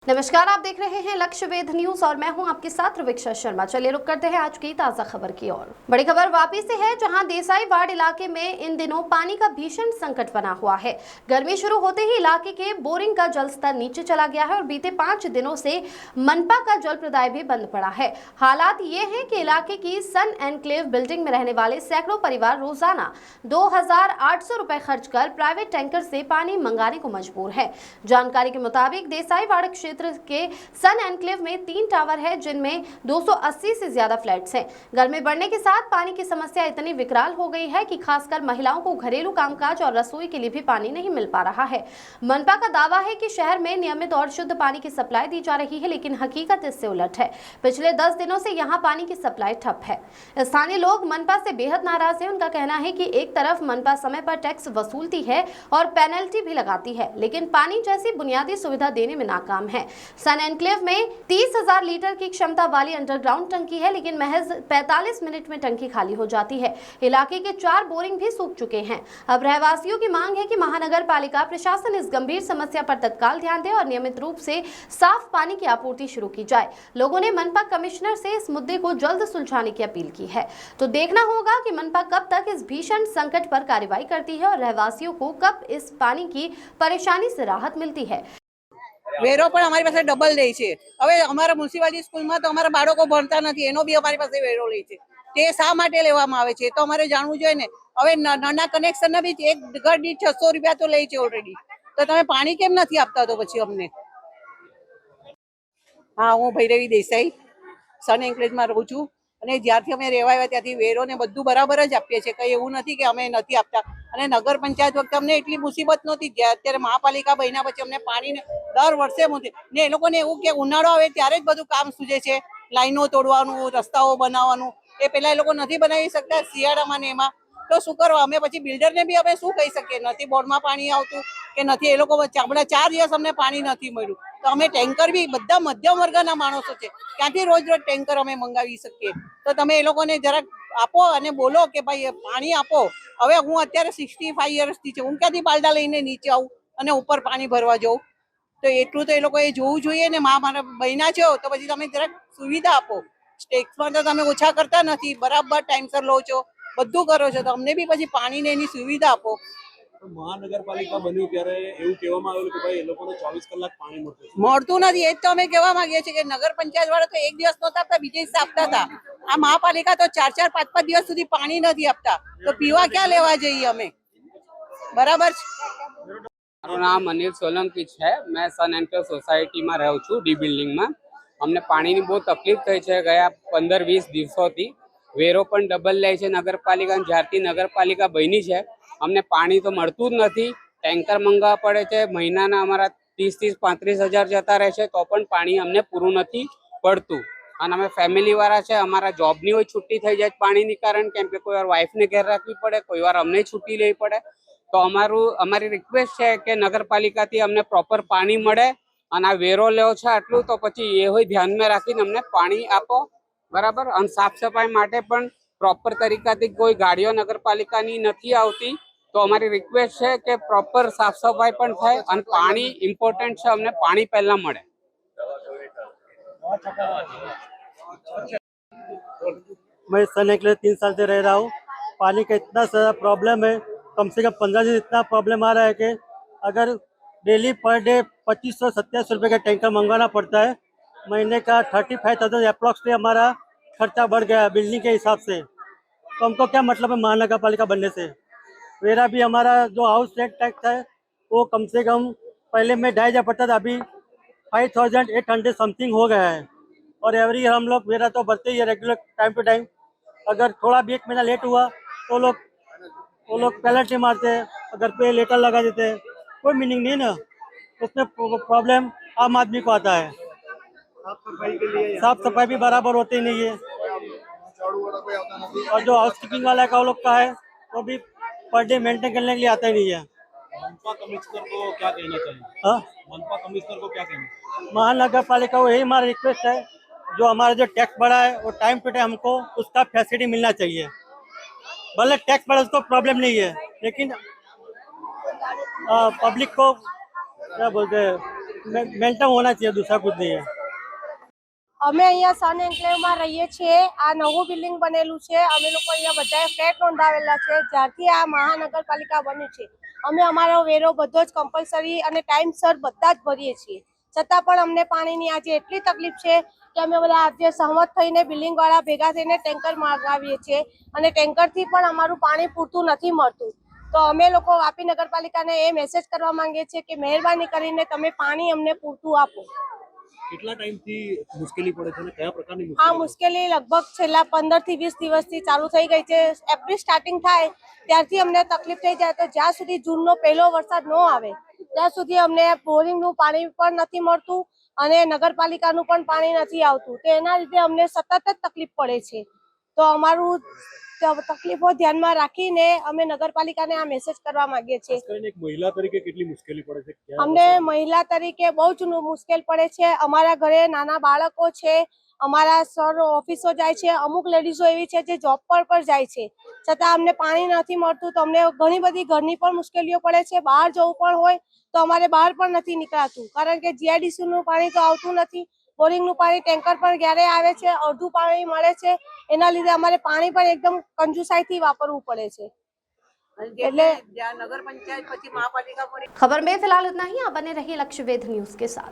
नमस्कार, आप देख रहे हैं लक्ष्य वेध न्यूज और मैं हूं आपके साथ रविक्षा शर्मा। चलिए रुक करते हैं आज की ताजा खबर की ओर। बड़ी खबर वापी से है, जहां देसाई वार्ड इलाके में इन दिनों पानी का भीषण संकट बना हुआ है। गर्मी शुरू होते ही इलाके के बोरिंग का जल स्तर नीचे चला गया है और बीते 5 दिनों से मनपा का जल प्रदाय भी बंद पड़ा है। हालात ये है कि इलाके की सन एनक्लेव बिल्डिंग में रहने वाले सैकड़ों परिवार रोजाना 2,800 रुपए खर्च कर प्राइवेट टैंकर से पानी मंगाने को मजबूर है। जानकारी के मुताबिक देसाई वार्ड क्षेत्र के सन एनक्लेव में 3 टावर है, जिनमें 280 से ज्यादा फ्लैट्स हैं। गर्मी बढ़ने के साथ पानी की समस्या इतनी विकराल हो गई है कि खासकर महिलाओं को घरेलू कामकाज और रसोई के लिए भी पानी नहीं मिल पा रहा है। मनपा का दावा है कि शहर में नियमित और शुद्ध पानी की सप्लाई दी जा रही है, लेकिन हकीकत इससे उलट है। पिछले 10 दिनों से यहां पानी की सप्लाई ठप है। स्थानीय लोग मनपा से बेहद नाराज हैं। उनका कहना है कि एक तरफ मनपा समय पर टैक्स वसूलती है और पेनल्टी भी लगाती है, लेकिन पानी जैसी बुनियादी सुविधा देने में नाकाम है। सन एनक्लेव में 30,000 लीटर की क्षमता वाली अंडरग्राउंड टंकी है, लेकिन महज 45 मिनट में टंकी खाली हो जाती है। इलाके के 4 बोरिंग भी सूख चुके हैं। अब रहवासियों की मांग है कि महानगर पालिका प्रशासन इस गंभीर समस्या पर तत्काल ध्यान दे और नियमित रूप से साफ पानी की आपूर्ति शुरू की जाए। लोगों ने मनपा कमिश्नर से इस मुद्दे को जल्द सुलझाने की अपील की है। तो देखना होगा कि मनपा कब तक इस भीषण संकट पर कार्रवाई करती है और रहवासियों को कब इस पानी की परेशानी से राहत मिलती है। વેરો પણ અમારી પાસે ડબલ લે છે। હવે અમારા મ્યુનિસિપાલિટી સ્કૂલમાં તો અમારા બાળકો ભણતા નથી, એનો બી અમારી પાસે વેરો લે છે। તે શા માટે લેવામાં આવે છે તો અમારે જાણવું જોઈએ ને। હવે નાના કનેક્શનના બી એક ઘર દીઠ 600 રૂપિયા તો લે છે ઓલરેડી, તો તમે પાણી કેમ નથી આપતા તો પછી અમને? હા, હું ભૈરવી દેસાઈ સન એન્કલેજમાં રહું છું અને જ્યારથી અમે રહેવા આવ્યા ત્યાંથી વેરો ને બધું બરાબર જ આપીએ છીએ। કંઈ એવું નથી કે અમે નથી આપતા। અને નગર પંચાયત વખતે અમને એટલી મુસીબત નહોતી, અત્યારે મહાપાલિકા બન્યા પછી અમને પાણીને દર વર્ષે ને એ લોકોને એવું કે ઉનાળો આવે ત્યારે જ બધું કામ સૂજે છે, લાઈનો તોડવાનું, રસ્તાઓ બનાવવાનું, એ પહેલા એ લોકો નથી બનાવી શકતા શિયાળામાં ને એમાં, તો શું કરવા? અમે પછી બિલ્ડરને બી અમે શું કહી શકીએ? નથી બોર્ડમાં પાણી આવતું કે નથી, એ લોકો હમણાં 4 દિવસ અમને પાણી નથી મળ્યું, તો અમે ટેન્કર બી બધા મધ્યમ વર્ગના માણસો છે, ક્યાંથી રોજ રોજ ટેન્કર અમે મંગાવી શકીએ? તો તમે એ લોકોને જરાક આપો અને બોલો કે ભાઈ પાણી આપો। હવે હું અત્યારે 65 યર્સથી છે, હું ક્યાંથી બાલડા લઈને નીચે આવું અને ઉપર પાણી ભરવા જાઉં? તો એટલું તો એ લોકોએ જોવું જોઈએ ને। મારા બહેના છો તો પછી તમે જરાક સુવિધા આપો। ટેક્સમાં તો તમે ઓછા કરતા નથી, બરાબર ટાઈમસર લો છો, બધું કરો છો, તો અમને બી પછી પાણીને એની સુવિધા આપો। મહાનગરપાલિકા બન્યું ત્યારે એવું કહેવામાં આવેલું કે ભાઈ એ લોકોને 24 કલાક પાણી મળતું નથી, એ જ તો અમે કહેવા માંગીએ છીએ કે નગર પંચાયત વાળા તો એક દિવસ નહોતા આપતા, બીજે દિવસ આપતા હતા। આ મહાપાલિકા તો 4-4, 5-5 દિવસ સુધી પાણી નથી આપતા, તો પીવા ક્યાં લેવા જઈએ અમે? બરાબર છે। મારું નામ અનિલ સોલંકી છે। मैं सन एनक्लेव सोसायटी में रहूँ छूँ, डी बिल्डिंग में। अमने पानी की बहुत तकलीफ थई है गया 15-20 दिवसों। वेरो पण डबल ले छे नगरपालिका। ज्यारथी नगरपालिका बनी है अमने पानी तो मळतुं ज नथी। टेंकर मंगाववा पड़े छे, महीनाना अमारा 30-35 हज़ार जता रहे छे तो पण पाणी अमने पूरुं नथी पड़तुं। અને અમે ફેમિલી વાળા છે, અમારા જોબની હોય છૂટી થઈ જાય પાણીની કારણ, કેમ કે કોઈ વાર વાઇફને ઘેર રાખવી પડે, કોઈ વાર અમને છૂટી લેવી પડે। તો અમારી રિક્વેસ્ટ છે કે નગરપાલિકાથી અમને પ્રોપર પાણી મળે અને આ વેરો લેવો છે આટલું, તો પછી એ હોય ધ્યાનમાં રાખીને અમને પાણી આપો, બરાબર। અને સાફ સફાઈ માટે પણ પ્રોપર તરીકાથી કોઈ ગાડીઓ નગરપાલિકાની નથી આવતી, તો અમારી રિક્વેસ્ટ છે કે પ્રોપર સાફ સફાઈ પણ થાય અને પાણી ઇમ્પોર્ટન્ટ છે, અમને પાણી પહેલા મળે। मैं सन एनक्लेव 3 साल से रह रहा हूँ। पानी का इतना सारा प्रॉब्लम है, कम से कम 15 दिन इतना प्रॉब्लम आ रहा है कि अगर डेली पर डे 2500-2700 रुपये का टैंकर मंगवाना पड़ता है। महीने का 35,000 अप्रॉक्सली हमारा खर्चा बढ़ गया बिल्डिंग के हिसाब से। तो हमको क्या मतलब है महानगर पालिका बनने से? मेरा भी हमारा जो हाउस रेंट टैक्स है वो कम से कम पहले में 2,500 पड़ता था, अभी 5,800 समथिंग हो गया है। और एवरी हम लोग मेरा तो बढ़ते ही है रेगुलर टाइम टू टाइम। अगर थोड़ा भी 1 महीना लेट हुआ तो वो लोग पेनल्टी मारते हैं, अगर पे लेटर लगा देते हैं। कोई मीनिंग नहीं ना, उसमें प्रॉब्लम आम आदमी को आता है। साफ सफाई भी बराबर होती नहीं है, और जो हाउस कीपिंग वाला का वो लोग का है वो भी पर डे मेंटेन करने के लिए आता ही नहीं है। मनपा कमिश्नर को क्या कहना चाहिए? हाँ, मनपा कमिश्नर को क्या कहना चाहिए? महानगर पालिका को यही हमारा रिक्वेस्ट है, जो हमारा जो टैक्स बढ़ा है वो टाइम टू टाइम हमको उसका फैसिलिटी मिलना चाहिए। भले टैक्स बढ़ा उसको प्रॉब्लम नहीं है, लेकिन पब्लिक को क्या बोलते हैं मेंटेन होना चाहिए, दूसरा कुछ नहीं है। અમે અહીંયા સન એન્ક્લેવમાં રહીએ છીએ। આ નવું બિલ્ડિંગ બનેલું છે। અમે લોકો અહીંયા બધાએ ફ્લેટ નોંધાવેલા છે। જ્યારથી આ મહાનગરપાલિકા બન્યું છે અમે અમારો વેરો બધો જ કમ્પલસરી અને ટાઈમસર બધા જ ભરીએ છીએ। છતાં પણ અમને પાણીની આજે એટલી તકલીફ છે કે અમે બધા આજે સહમત થઈને બિલ્ડિંગવાળા ભેગા થઈને ટેન્કર મંગાવીએ છીએ અને ટેન્કરથી પણ અમારું પાણી પૂરતું નથી મળતું। તો અમે લોકો વાપી નગરપાલિકાને એ મેસેજ કરવા માંગીએ છીએ કે મહેરબાની કરીને તમે પાણી અમને પૂરતું આપો। કેટલા ટાઈમથી મુશ્કેલી પડે છે અને કયા પ્રકારની આ મુશ્કેલી લગભગ છેલ્લા 15 થી 20 દિવસથી ચાલુ થઈ ગઈ છે। એપ્રિલ સ્ટાર્ટિંગ થાય ત્યારથી અમને તકલીફ થઈ જાય, તો જ્યાં સુધી જૂનનો પહેલો વરસાદ ન આવે ત્યાં સુધી અમને બોરિંગનું પાણી પણ નથી મળતું અને નગરપાલિકાનું પણ પાણી નથી આવતું। તો એના લીધે અમને સતત જ તકલીફ પડે છે। તો અમારું તકલીફો ધ્યાનમાં રાખીને અમે નગરપાલિકાને આ મેસેજ કરવા માંગીએ છીએ। ખાસ કરીને એક મહિલા તરીકે કેટલી મુશ્કેલી પડે છે? ક્યાં અમને મહિલા તરીકે બહુ જ મુશ્કેલ પડે છે। અમારા ઘરે નાના બાળકો છે, અમારા સર ઓફિસો જાય છે, અમુક લેડીઝો એવી છે જે જોબ પર પણ જાય છે, છતાં અમને પાણી નથી મળતું। તો અમને ઘણી બધી ઘરની પણ મુશ્કેલીઓ પડે છે। બહાર જવું પણ હોય તો અમારે બહાર પણ નથી નીકળાતું, કારણ કે જીઆઈડીસીનું પાણી તો આવતું નથી। બોરિંગનું પાણી ટેન્કર પર ક્યારે આવે છે, અડધું પાણી મળે છે, એના લીધે અમારે પાણી પણ એકદમ કંજુસાઈથી વાપરવું પડે છે। એટલે જ્યાં નગર પંચાયત પછી મહાપાલિકા खबर में फिलहाल इतना ही। आप बने रहिए लक्ष्य वेध न्यूज के साथ।